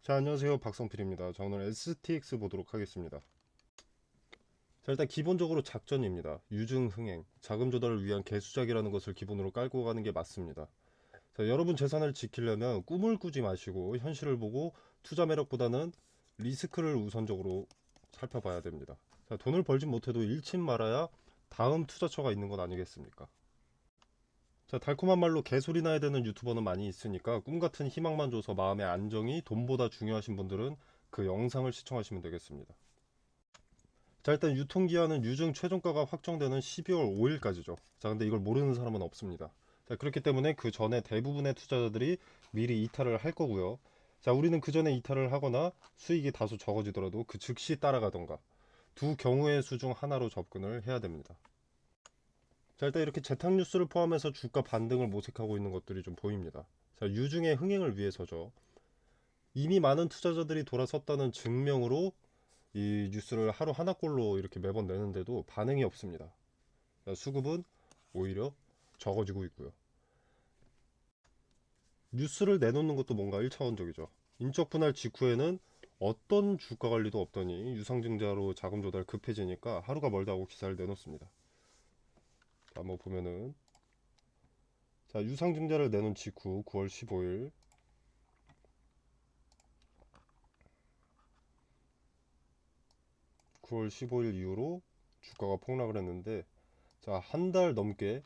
자, 안녕하세요. 박성필입니다. 자, 오늘 STX 보도록 하겠습니다. 자, 일단 기본적으로 작전입니다. 유증 흥행, 자금 조달을 위한 개수작이라는 것을 기본으로 깔고 가는 게 맞습니다. 자, 여러분 재산을 지키려면 꿈을 꾸지 마시고 현실을 보고 투자 매력보다는 리스크를 우선적으로 살펴봐야 됩니다. 자, 돈을 벌진 못해도 잃진 말아야 다음 투자처가 있는 것 아니겠습니까? 자, 달콤한 말로 개소리 나야 되는 유튜버는 많이 있으니까 꿈같은 희망만 줘서 마음의 안정이 돈보다 중요하신 분들은 그 영상을 시청하시면 되겠습니다. 자, 일단 유통기한은 유증 최종가가 확정되는 12월 5일까지죠. 자, 근데 이걸 모르는 사람은 없습니다. 자, 그렇기 때문에 그 전에 대부분의 투자자들이 미리 이탈을 할 거고요. 자, 우리는 그 전에 이탈을 하거나 수익이 다소 적어지더라도 그 즉시 따라가던가 두 경우의 수 중 하나로 접근을 해야 됩니다. 자, 일단 이렇게 재탁 뉴스를 포함해서 주가 반등을 모색하고 있는 것들이 좀 보입니다. 자, 유증의 흥행을 위해서죠. 이미 많은 투자자들이 돌아섰다는 증명으로 이 뉴스를 하루 하나꼴로 이렇게 매번 내는데도 반응이 없습니다. 자, 수급은 오히려 적어지고 있고요. 뉴스를 내놓는 것도 뭔가 1차원적이죠. 인적 분할 직후에는 어떤 주가 관리도 없더니 유상증자로 자금 조달 급해지니까 하루가 멀다 고 기사를 내놓습니다. 자, 한번 보면은 자, 유상증자를 내놓은 직후 9월 15일 9월 15일 이후로 주가가 폭락을 했는데 자, 한 달 넘게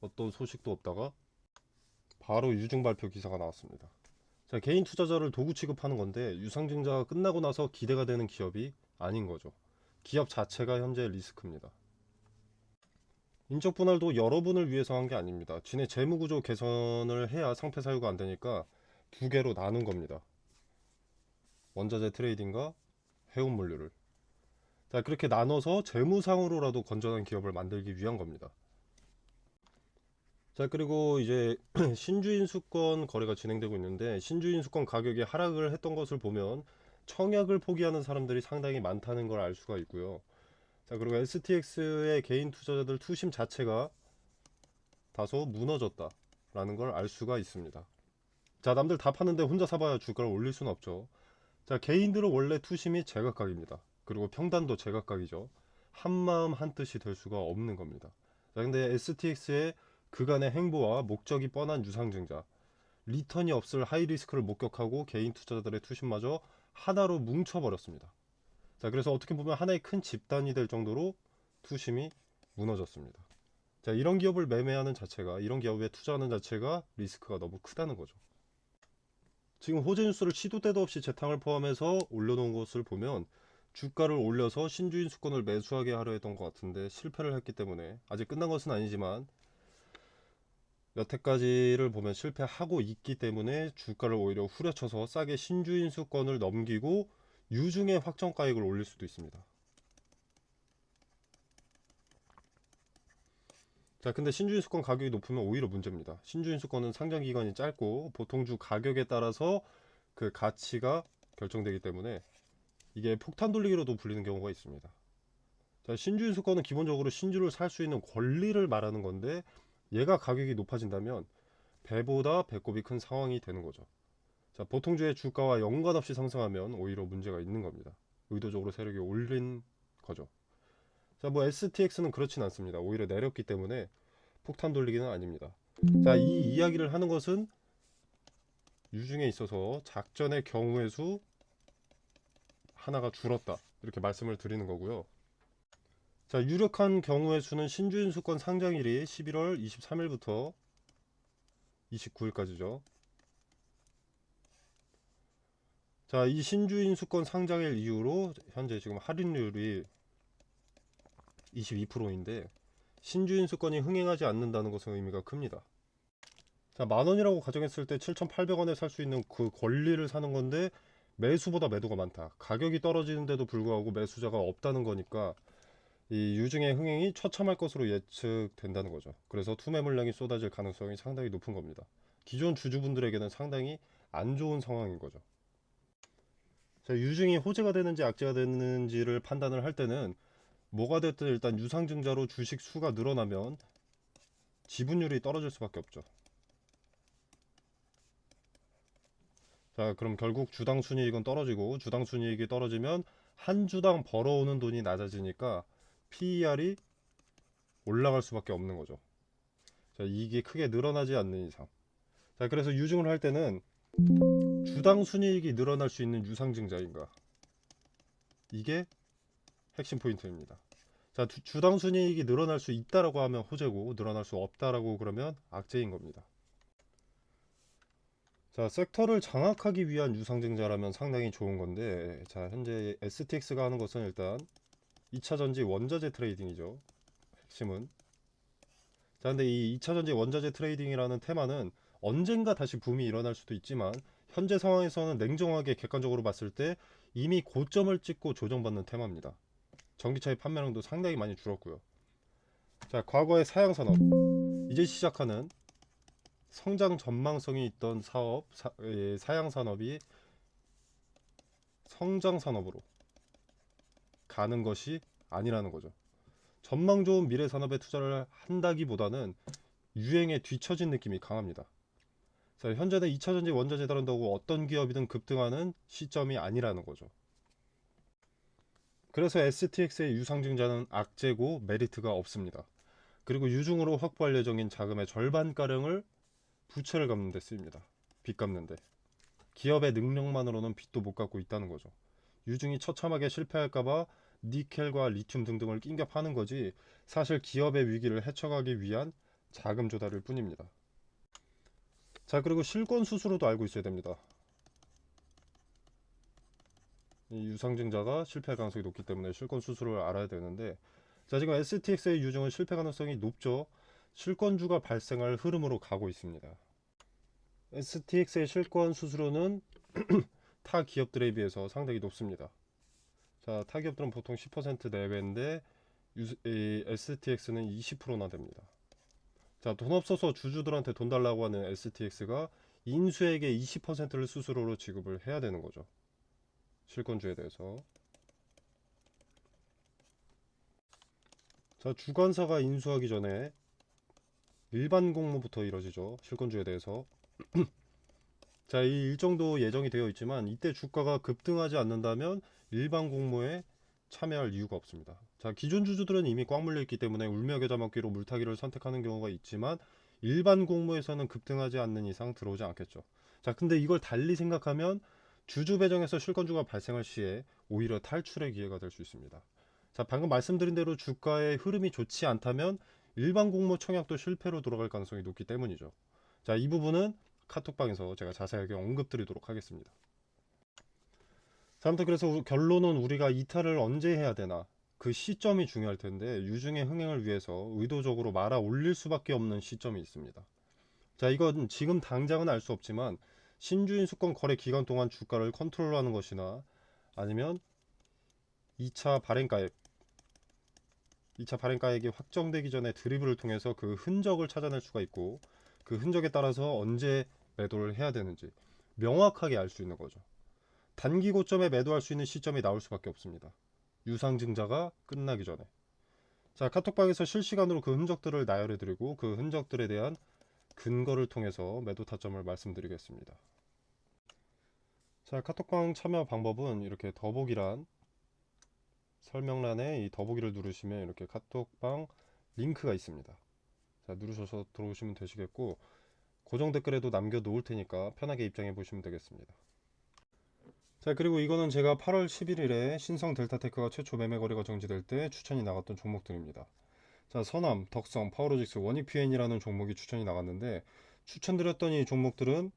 어떤 소식도 없다가 바로 유증 발표 기사가 나왔습니다. 자, 개인 투자자를 도구 취급하는 건데 유상증자가 끝나고 나서 기대가 되는 기업이 아닌 거죠. 기업 자체가 현재 리스크입니다. 인적 분할도 여러분을 위해서 한 게 아닙니다. 지네 재무구조 개선을 해야 상패 사유가 안 되니까 두 개로 나눈 겁니다. 원자재 트레이딩과 해운 물류를. 자, 그렇게 나눠서 재무상으로라도 건전한 기업을 만들기 위한 겁니다. 자, 그리고 이제 신주인 수권 거래가 진행되고 있는데 신주인 수권 가격이 하락을 했던 것을 보면 청약을 포기하는 사람들이 상당히 많다는 걸 알 수가 있고요. 자, 그리고 STX의 개인 투자자들 투심 자체가 다소 무너졌다라는 걸 알 수가 있습니다. 자, 남들 다 파는데 혼자 사봐야 주가를 올릴 수는 없죠. 자, 개인들은 원래 투심이 제각각입니다. 그리고 평단도 제각각이죠. 한마음 한뜻이 될 수가 없는 겁니다. 자, 근데 STX의 그간의 행보와 목적이 뻔한 유상증자, 리턴이 없을 하이리스크를 목격하고 개인 투자자들의 투심마저 하나로 뭉쳐버렸습니다. 자, 그래서 어떻게 보면 하나의 큰 집단이 될 정도로 투심이 무너졌습니다. 자, 이런 기업을 매매하는 자체가, 이런 기업에 투자하는 자체가 리스크가 너무 크다는 거죠. 지금 호재 뉴스를 시도 때도 없이 재탕을 포함해서 올려놓은 것을 보면 주가를 올려서 신주인 수권을 매수하게 하려 했던 것 같은데 실패를 했기 때문에 아직 끝난 것은 아니지만 여태까지를 보면 실패하고 있기 때문에 주가를 오히려 후려쳐서 싸게 신주인 수권을 넘기고 유중의 확정가액을 올릴 수도 있습니다. 자, 근데 신주인 수권 가격이 높으면 오히려 문제입니다. 신주인 수권은 상장 기간이 짧고 보통주 가격에 따라서 그 가치가 결정되기 때문에 이게 폭탄 돌리기로도 불리는 경우가 있습니다. 자, 신주인 수권은 기본적으로 신주를 살 수 있는 권리를 말하는 건데 얘가 가격이 높아진다면 배보다 배꼽이 큰 상황이 되는 거죠. 자, 보통주의 주가와 연관없이 상승하면 오히려 문제가 있는 겁니다. 의도적으로 세력이 올린 거죠. 자, 뭐 STX는 그렇진 않습니다. 오히려 내렸기 때문에 폭탄 돌리기는 아닙니다. 자, 이 이야기를 하는 것은 유중에 있어서 작전의 경우의 수 하나가 줄었다, 이렇게 말씀을 드리는 거고요. 자, 유력한 경우의 수는 신주인 수권 상장일이 11월 23일부터 29일까지죠. 자, 이 신주인 수권 상장일 이후로 현재 지금 할인율이 22%인데 신주인 수권이 흥행하지 않는다는 것은 의미가 큽니다. 자, 만 원이라고 가정했을 때 7,800원에 살 수 있는 그 권리를 사는 건데 매수보다 매도가 많다. 가격이 떨어지는데도 불구하고 매수자가 없다는 거니까 이 유증의 흥행이 처참할 것으로 예측된다는 거죠. 그래서 투매 물량이 쏟아질 가능성이 상당히 높은 겁니다. 기존 주주분들에게는 상당히 안 좋은 상황인 거죠. 자, 유증이 호재가 되는지 악재가 되는지를 판단을 할 때는 뭐가 됐든 일단 유상증자로 주식 수가 늘어나면 지분율이 떨어질 수밖에 없죠. 자, 그럼 결국 주당 순이익은 떨어지고 주당 순이익이 떨어지면 한 주당 벌어오는 돈이 낮아지니까 PER이 올라갈 수밖에 없는 거죠. 자, 이익이 크게 늘어나지 않는 이상. 자, 그래서 유증을 할 때는 주당 순이익이 늘어날 수 있는 유상증자인가? 이게 핵심 포인트입니다. 자, 주당 순이익이 늘어날 수 있다라고 하면 호재고 늘어날 수 없다라고 그러면 악재인 겁니다. 자, 섹터를 장악하기 위한 유상증자라면 상당히 좋은 건데, 자, 현재 STX가 하는 것은 일단 2차전지 원자재 트레이딩이죠. 핵심은. 자, 근데 이 2차전지 원자재 트레이딩이라는 테마는 언젠가 다시 붐이 일어날 수도 있지만 현재 상황에서는 냉정하게 객관적으로 봤을 때 이미 고점을 찍고 조정받는 테마입니다. 전기차의 판매량도 상당히 많이 줄었고요. 자, 과거의 사양산업, 이제 시작하는 성장 전망성이 있던 사업, 사양산업이 성장산업으로 가는 것이 아니라는 거죠. 전망 좋은 미래 산업에 투자를 한다기보다는 유행에 뒤처진 느낌이 강합니다. 자, 현재는 2차전지 원자재 다룬다고 어떤 기업이든 급등하는 시점이 아니라는 거죠. 그래서 STX의 유상증자는 악재고 메리트가 없습니다. 그리고 유중으로 확보할 예정인 자금의 절반가량을 부채를 갚는 데 쓰입니다. 빚 갚는 데. 기업의 능력만으로는 빚도 못 갚고 있다는 거죠. 유중이 처참하게 실패할까봐 니켈과 리튬 등등을 낑겨 파는 거지 사실 기업의 위기를 헤쳐가기 위한 자금 조달일 뿐입니다. 자, 그리고 실권 수수료도 알고 있어야 됩니다. 이 유상증자가 실패 가능성이 높기 때문에 실권 수수료를 알아야 되는데, 자, 지금 STX의 유증은 실패 가능성이 높죠. 실권주가 발생할 흐름으로 가고 있습니다. STX의 실권 수수료는 타 기업들에 비해서 상당히 높습니다. 자, 타 기업들은 보통 10% 내외인데 STX는 20%나 됩니다. 자, 돈 없어서 주주들한테 돈 달라고 하는 STX가 인수에게 20%를 수수료로 지급을 해야 되는 거죠. 실권주에 대해서. 자, 주관사가 인수하기 전에 일반 공모부터 이뤄지죠. 실권주에 대해서. 자, 이 일정도 예정이 되어 있지만 이때 주가가 급등하지 않는다면 일반 공모에 참여할 이유가 없습니다. 자, 기존 주주들은 이미 꽉 물려 있기 때문에 울며겨자 먹기로 물타기를 선택하는 경우가 있지만 일반 공모에서는 급등하지 않는 이상 들어오지 않겠죠. 자, 근데 이걸 달리 생각하면 주주 배정에서 실권주가 발생할 시에 오히려 탈출의 기회가 될 수 있습니다. 자, 방금 말씀드린 대로 주가의 흐름이 좋지 않다면 일반 공모 청약도 실패로 돌아갈 가능성이 높기 때문이죠. 자, 이 부분은 카톡방에서 제가 자세하게 언급드리도록 하겠습니다. 자, 아무튼 그래서 결론은 우리가 이탈을 언제 해야 되나, 그 시점이 중요할 텐데 유중의 흥행을 위해서 의도적으로 말아 올릴 수밖에 없는 시점이 있습니다. 자, 이건 지금 당장은 알 수 없지만 신주인 수권 거래 기간 동안 주가를 컨트롤하는 것이나 아니면 2차 발행가액 2차 발행가액이 확정되기 전에 드리블을 통해서 그 흔적을 찾아낼 수가 있고 그 흔적에 따라서 언제 매도를 해야 되는지 명확하게 알 수 있는 거죠. 단기 고점에 매도할 수 있는 시점이 나올 수밖에 없습니다. 유상증자가 끝나기 전에. 자, 카톡방에서 실시간으로 그 흔적들을 나열해드리고 그 흔적들에 대한 근거를 통해서 매도 타점을 말씀드리겠습니다. 자, 카톡방 참여 방법은 이렇게 더보기란 설명란에 이 더보기를 누르시면 이렇게 카톡방 링크가 있습니다. 자, 누르셔서 들어오시면 되시겠고 고정 댓글에도 남겨 놓을 테니까 편하게 입장해 보시면 되겠습니다. 자, 그리고 이거는 제가 8월 11일에 신성 델타테크가 최초 매매 거래가 정지될 때 추천이 나갔던 종목들입니다. 자, 선암, 덕성, 파워로직스, 원익PN이라는 종목이 추천이 나갔는데 추천드렸던 이 종목들은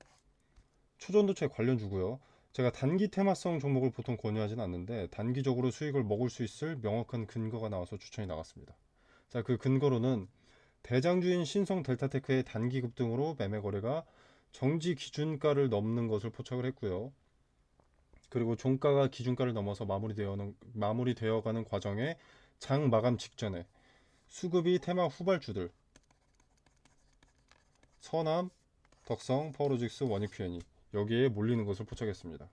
초전도체 관련주고요. 제가 단기 테마성 종목을 보통 권유하진 않는데 단기적으로 수익을 먹을 수 있을 명확한 근거가 나와서 추천이 나갔습니다. 자, 그 근거로는 대장주인 신성 델타테크의 단기 급등으로 매매 거래가 정지 기준가를 넘는 것을 포착을 했고요. 그리고 종가가 기준가를 넘어서 마무리되어가는 과정에 장 마감 직전에 수급이 테마 후발주들 선암, 덕성, 파워로직스, 원익PN이 여기에 몰리는 것을 포착했습니다.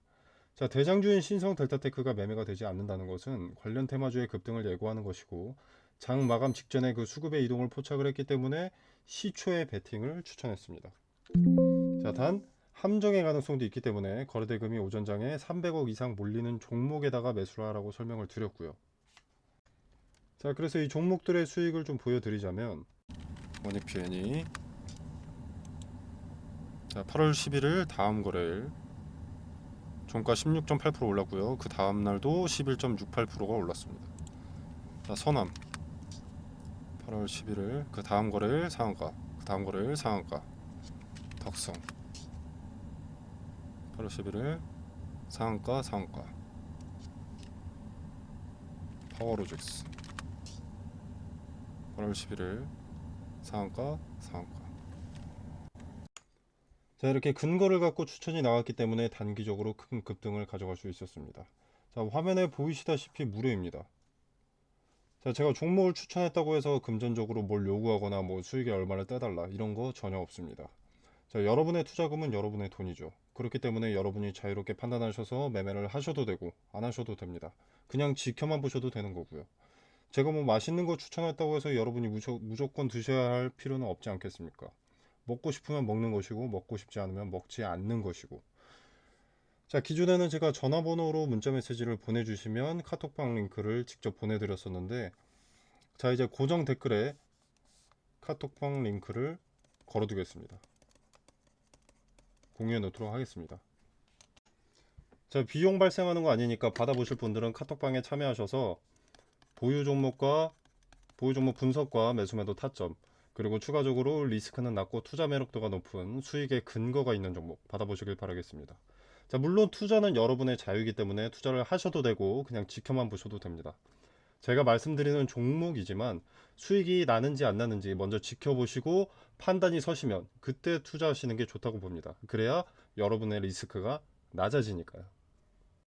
자, 대장주인 신성 델타테크가 매매가 되지 않는다는 것은 관련 테마주의 급등을 예고하는 것이고 장 마감 직전에 그 수급의 이동을 포착을 했기 때문에 시초의 베팅을 추천했습니다. 자, 단 함정의 가능성도 있기 때문에 거래대금이 오전장에 300억 이상 몰리는 종목에다가 매수를 하라고 설명을 드렸고요. 자, 그래서 이 종목들의 수익을 좀 보여드리자면 원익PN이 자, 8월 11일 다음 거래일 종가 16.8% 올랐고요. 그 다음 날도 11.68%가 올랐습니다. 자, 선암 8월 11일 그 다음 거래일 상한가, 그 다음 거래일 상한가. 덕성 8월 11일 상한가 상한가. 파워로직스 8월 11일 상한가 상한가. 자, 이렇게 근거를 갖고 추천이 나왔기 때문에 단기적으로 큰 급등을 가져갈 수 있었습니다. 자, 화면에 보이시다시피 무료입니다. 자, 제가 종목을 추천했다고 해서 금전적으로 뭘 요구하거나 뭐 수익에 얼마를 떼달라 이런 거 전혀 없습니다. 자, 여러분의 투자금은 여러분의 돈이죠. 그렇기 때문에 여러분이 자유롭게 판단하셔서 매매를 하셔도 되고 안 하셔도 됩니다. 그냥 지켜만 보셔도 되는 거고요. 제가 뭐 맛있는 거 추천했다고 해서 여러분이 무조건 드셔야 할 필요는 없지 않겠습니까? 먹고 싶으면 먹는 것이고 먹고 싶지 않으면 먹지 않는 것이고. 자, 기존에는 제가 전화번호로 문자 메시지를 보내주시면 카톡방 링크를 직접 보내드렸었는데, 자, 이제 고정 댓글에 카톡방 링크를 걸어두겠습니다. 공유해 놓도록 하겠습니다. 자, 비용 발생하는 거 아니니까 받아보실 분들은 카톡방에 참여하셔서 보유 종목과 보유 종목 분석과 매수매도 타점, 그리고 추가적으로 리스크는 낮고 투자 매력도가 높은 수익의 근거가 있는 종목 받아보시길 바라겠습니다. 자, 물론 투자는 여러분의 자유이기 때문에 투자를 하셔도 되고 그냥 지켜만 보셔도 됩니다. 제가 말씀드리는 종목이지만 수익이 나는지 안 나는지 먼저 지켜보시고 판단이 서시면 그때 투자하시는 게 좋다고 봅니다. 그래야 여러분의 리스크가 낮아지니까요.